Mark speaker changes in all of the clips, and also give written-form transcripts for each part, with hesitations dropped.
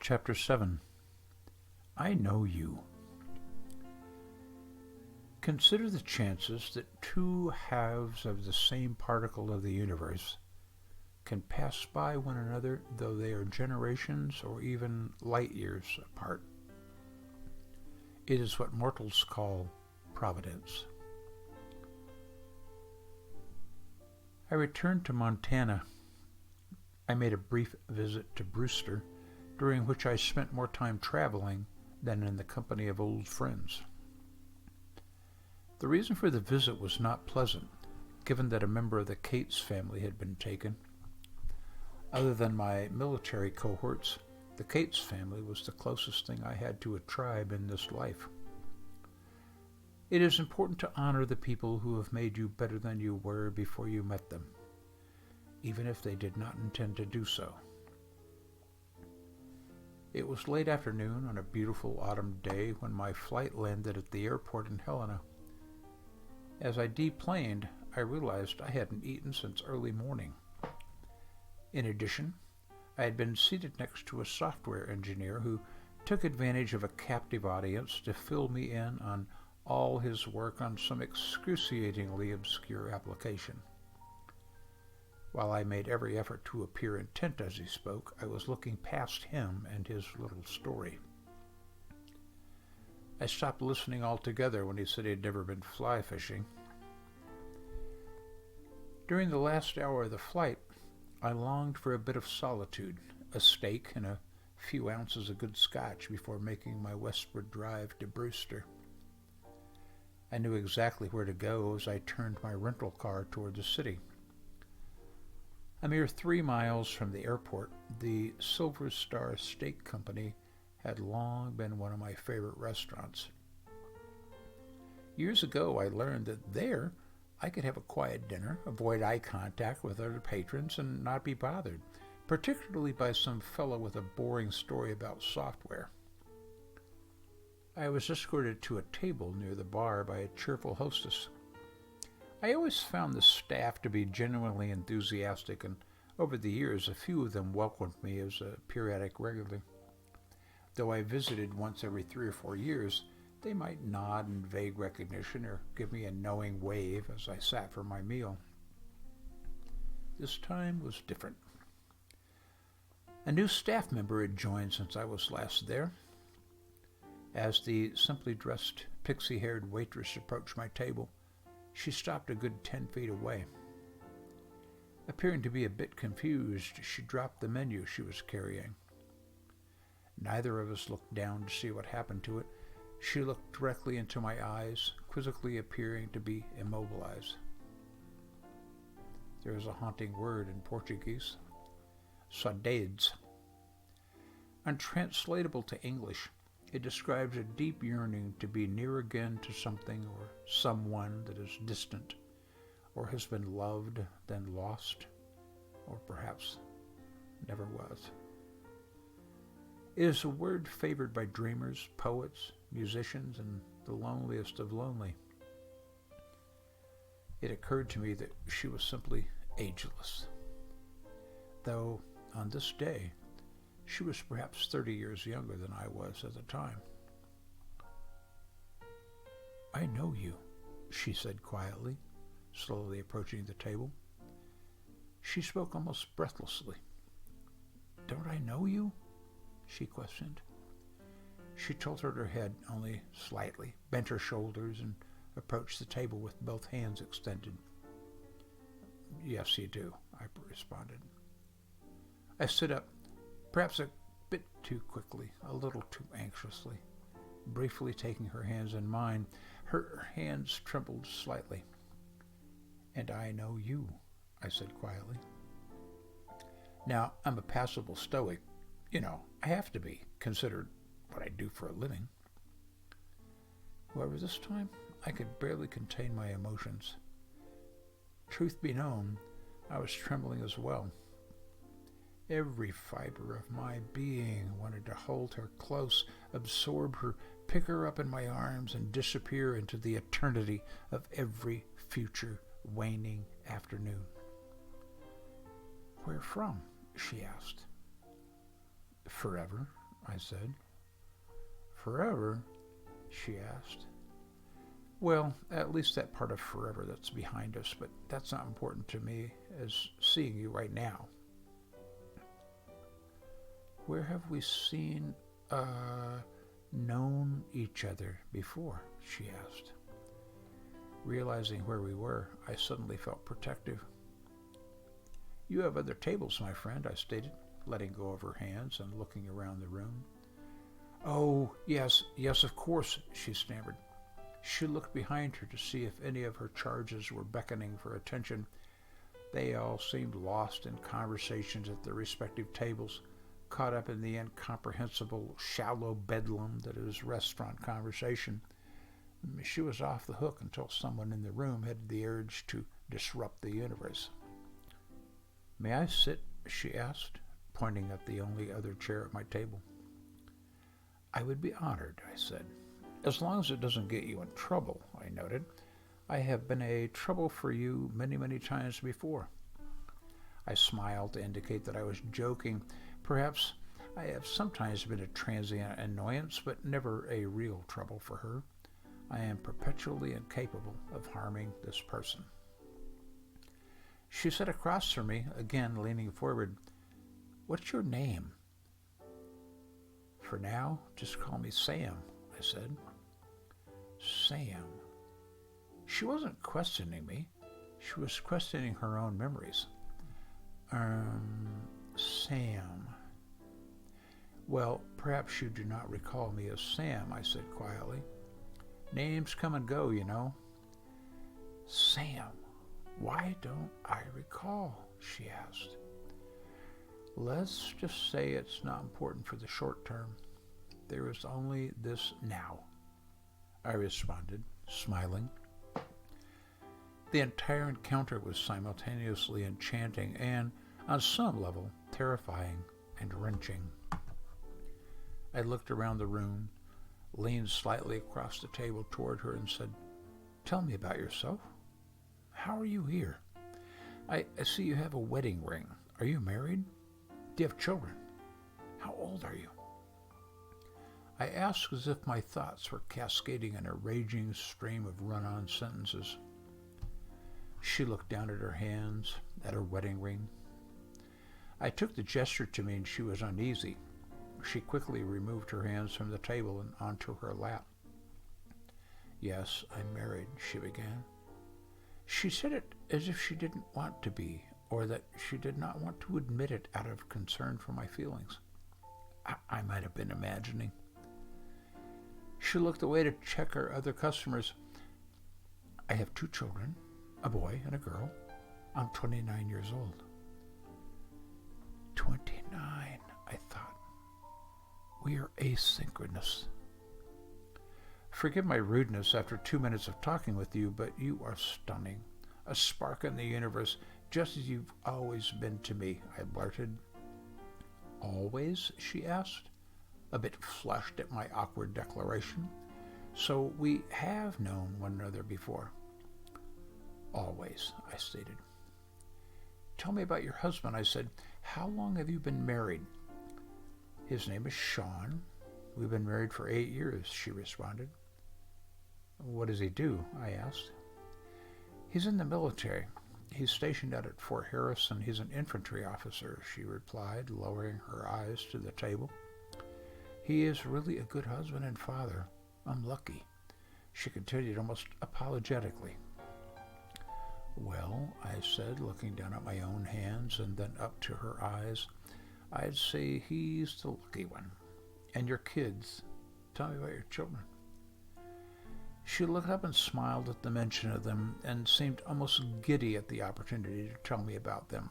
Speaker 1: Chapter 7. I Know You. Consider the chances that two halves of the same particle of the universe can pass by one another, though they are generations or even light years apart. It is what mortals call providence. I returned to Montana. I made a brief visit to Brewster, during which I spent more time traveling than in the company of old friends. The reason for the visit was not pleasant, given that a member of the Cates family had been taken. Other than my military cohorts, the Cates family was the closest thing I had to a tribe in this life. It is important to honor the people who have made you better than you were before you met them, even if they did not intend to do so. It was late afternoon on a beautiful autumn day when my flight landed at the airport in Helena. As I deplaned, I realized I hadn't eaten since early morning. In addition, I had been seated next to a software engineer who took advantage of a captive audience to fill me in on all his work on some excruciatingly obscure application. While I made every effort to appear intent as he spoke, I was looking past him and his little story. I stopped listening altogether when he said he had never been fly fishing. During the last hour of the flight, I longed for a bit of solitude, a steak, and a few ounces of good scotch before making my westward drive to Brewster. I knew exactly where to go as I turned my rental car toward the city. A mere 3 miles from the airport, the Silver Star Steak Company had long been one of my favorite restaurants. Years ago, I learned that there I could have a quiet dinner, avoid eye contact with other patrons, and not be bothered, particularly by some fellow with a boring story about software. I was escorted to a table near the bar by a cheerful hostess. I always found the staff to be genuinely enthusiastic, and over the years a few of them welcomed me as a periodic regular. Though I visited once every 3 or 4 years, they might nod in vague recognition or give me a knowing wave as I sat for my meal. This time was different. A new staff member had joined since I was last there. As the simply dressed, pixie-haired waitress approached my table, she stopped a good 10 feet away. Appearing to be a bit confused, she dropped the menu she was carrying. Neither of us looked down to see what happened to it. She looked directly into my eyes, quizzically appearing to be immobilized. There is a haunting word in Portuguese, saudades. Untranslatable to English, it describes a deep yearning to be near again to something or someone that is distant, or has been loved, then lost, or perhaps never was. It is a word favored by dreamers, poets, musicians, and the loneliest of lonely. It occurred to me that she was simply ageless, though on this day she was perhaps 30 years younger than I was at the time. I know you, she said quietly, slowly approaching the table. She spoke almost breathlessly. Don't I know you? She questioned. She tilted her head only slightly, bent her shoulders, and approached the table with both hands extended. Yes, you do, I responded. I stood up, perhaps a bit too quickly, a little too anxiously, briefly taking her hands in mine. Her hands trembled slightly. And I know you, I said quietly. Now, I'm a passable stoic. I have to be, considered what I do for a living. However, this time, I could barely contain my emotions. Truth be known, I was trembling as well. Every fiber of my being wanted to hold her close, absorb her, pick her up in my arms, and disappear into the eternity of every future waning afternoon. Where from? She asked. Forever, I said. Forever? She asked. Well, at least that part of forever that's behind us, but that's not important to me as seeing you right now. Where have we known each other before? She asked. Realizing where we were, I suddenly felt protective. You have other tables, my friend, I stated, letting go of her hands and looking around the room. Oh, yes, of course, she stammered. She looked behind her to see if any of her charges were beckoning for attention. They all seemed lost in conversations at their respective tables, caught up in the incomprehensible, shallow bedlam that is restaurant conversation. She was off the hook until someone in the room had the urge to disrupt the universe. May I sit? She asked, pointing at the only other chair at my table. I would be honored, I said. As long as it doesn't get you in trouble, I noted. I have been a trouble for you many, many times before. I smiled to indicate that I was joking. Perhaps I have sometimes been a transient annoyance, but never a real trouble for her. I am perpetually incapable of harming this person. She sat across from me, again leaning forward. What's your name? For now, just call me Sam, I said. Sam. She wasn't questioning me. She was questioning her own memories. Sam. Well, perhaps you do not recall me as Sam, I said quietly. Names come and go, you know. Sam, why don't I recall? She asked. Let's just say it's not important for the short term. There is only this now, I responded, smiling. The entire encounter was simultaneously enchanting and, on some level, terrifying and wrenching. I looked around the room, leaned slightly across the table toward her and said, Tell me about yourself. How are you here? I see you have a wedding ring. Are you married? Do you have children? How old are you? I asked as if my thoughts were cascading in a raging stream of run-on sentences. She looked down at her hands, at her wedding ring. I took the gesture to mean she was uneasy. She quickly removed her hands from the table and onto her lap. Yes, I'm married, she began. She said it as if she didn't want to be, or that she did not want to admit it out of concern for my feelings. I might have been imagining. She looked away to check her other customers. I have 2 children, a boy and a girl. I'm 29 years old. 29, I thought. We are asynchronous. Forgive my rudeness after 2 minutes of talking with you, but you are stunning. A spark in the universe, just as you've always been to me, I blurted. Always? She asked, a bit flushed at my awkward declaration. So we have known one another before. Always, I stated. Tell me about your husband, I said. How long have you been married? His name is Sean. We've been married for 8 years, she responded. What does he do? I asked. He's in the military. He's stationed out at Fort Harris, and he's an infantry officer, she replied, lowering her eyes to the table. He is really a good husband and father. I'm lucky, she continued almost apologetically. Well, I said, looking down at my own hands and then up to her eyes, I'd say he's the lucky one. And your kids? Tell me about your children. She looked up and smiled at the mention of them and seemed almost giddy at the opportunity to tell me about them.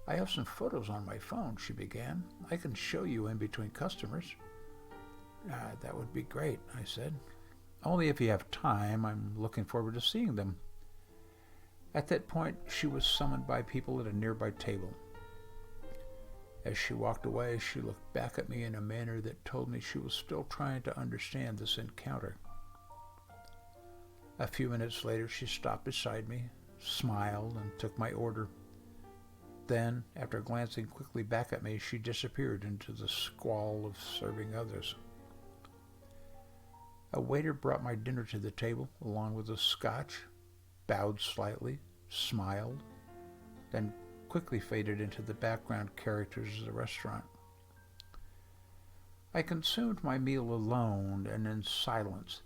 Speaker 1: I have some photos on my phone, she began. I can show you in between customers. That would be great, I said. Only if you have time. I'm looking forward to seeing them. At that point, she was summoned by people at a nearby table. As she walked away, she looked back at me in a manner that told me she was still trying to understand this encounter. A few minutes later, she stopped beside me, smiled, and took my order. Then, after glancing quickly back at me, she disappeared into the squall of serving others. A waiter brought my dinner to the table, along with a scotch, bowed slightly, smiled, then quickly faded into the background characters of the restaurant. I consumed my meal alone and in silence,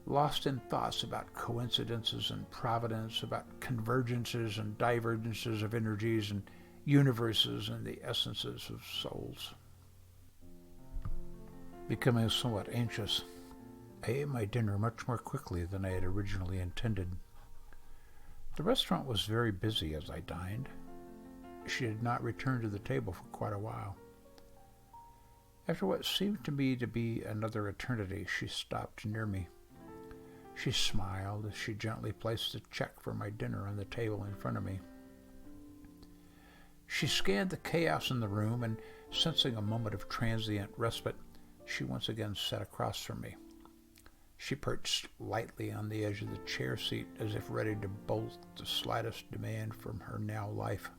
Speaker 1: lost in thoughts about coincidences and providence, about convergences and divergences of energies and universes and the essences of souls. Becoming somewhat anxious, I ate my dinner much more quickly than I had originally intended. The restaurant was very busy as I dined. She had not returned to the table for quite a while. After what seemed to me to be another eternity, she stopped near me. She smiled as she gently placed a check for my dinner on the table in front of me. She scanned the chaos in the room, and sensing a moment of transient respite, she once again sat across from me. She perched lightly on the edge of the chair seat as if ready to bolt the slightest demand from her now life.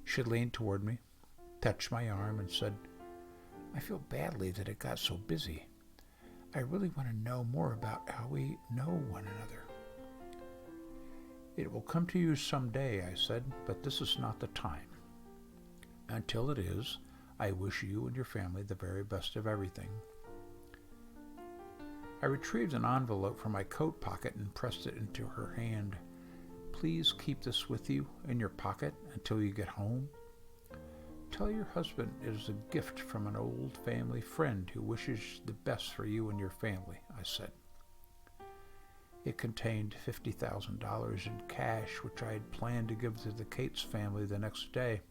Speaker 1: She leaned toward me, touched my arm, and said, "I feel badly that it got so busy. I really want to know more about how we know one another." "It will come to you someday," I said, "but this is not the time. Until it is, I wish you and your family the very best of everything." I retrieved an envelope from my coat pocket and pressed it into her hand. "Please keep this with you in your pocket until you get home. Tell your husband it is a gift from an old family friend who wishes the best for you and your family," I said. It contained $50,000 in cash, which I had planned to give to the Cates family the next day.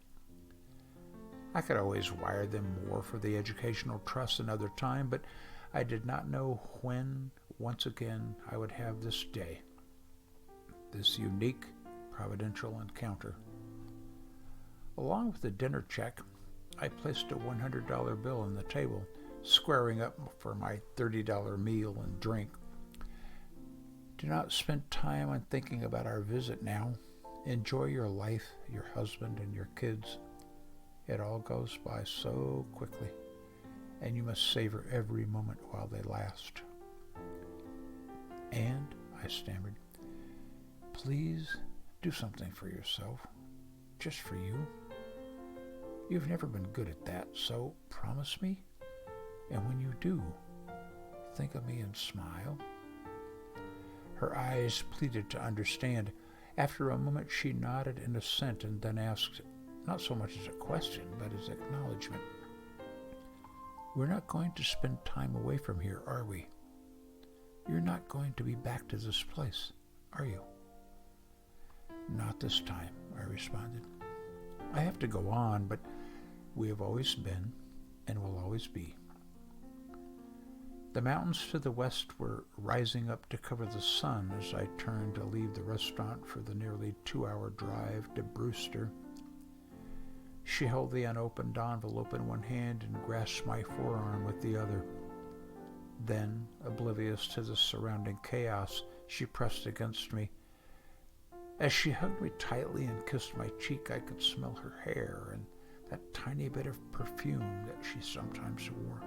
Speaker 1: I could always wire them more for the educational trust another time, but I did not know when, once again, I would have this day, this unique, providential encounter. Along with the dinner check, I placed a $100 bill on the table, squaring up for my $30 meal and drink. "Do not spend time on thinking about our visit now. Enjoy your life, your husband, and your kids. It all goes by so quickly, and you must savor every moment while they last." "And," I stammered, "please do something for yourself, just for you. You've never been good at that, so promise me, and when you do, think of me and smile." Her eyes pleaded to understand. After a moment she nodded in assent and then asked, not so much as a question, but as acknowledgement, "We're not going to spend time away from here, are we? You're not going to be back to this place, are you?" "Not this time," I responded. "I have to go on, but we have always been and will always be." The mountains to the west were rising up to cover the sun as I turned to leave the restaurant for the nearly 2-hour drive to Brewster. She held the unopened envelope in one hand and grasped my forearm with the other. Then, oblivious to the surrounding chaos, she pressed against me. As she hugged me tightly and kissed my cheek, I could smell her hair and that tiny bit of perfume that she sometimes wore.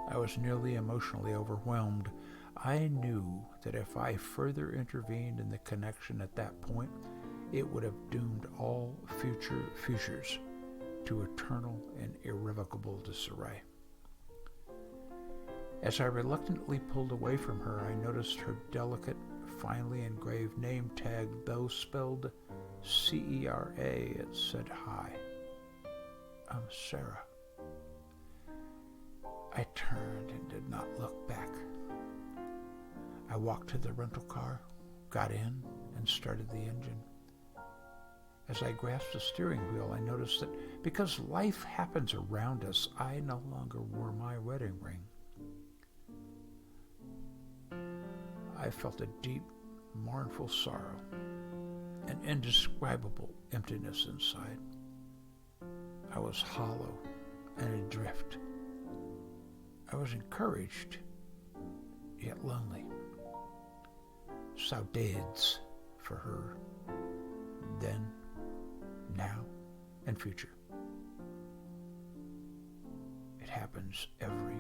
Speaker 1: I was nearly emotionally overwhelmed. I knew that if I further intervened in the connection at that point, it would have doomed all future futures to eternal and irrevocable disarray. As I reluctantly pulled away from her, I noticed her delicate, finely engraved name tag, though spelled Cera. It said, "Hi, I'm Sarah." I turned and did not look back. I walked to the rental car, got in, and started the engine. As I grasped the steering wheel, I noticed that because life happens around us, I no longer wore my wedding ring. I felt a deep, mournful sorrow, an indescribable emptiness inside. I was hollow and adrift. I was encouraged, yet lonely. Saudades for her. Then now and future. It happens every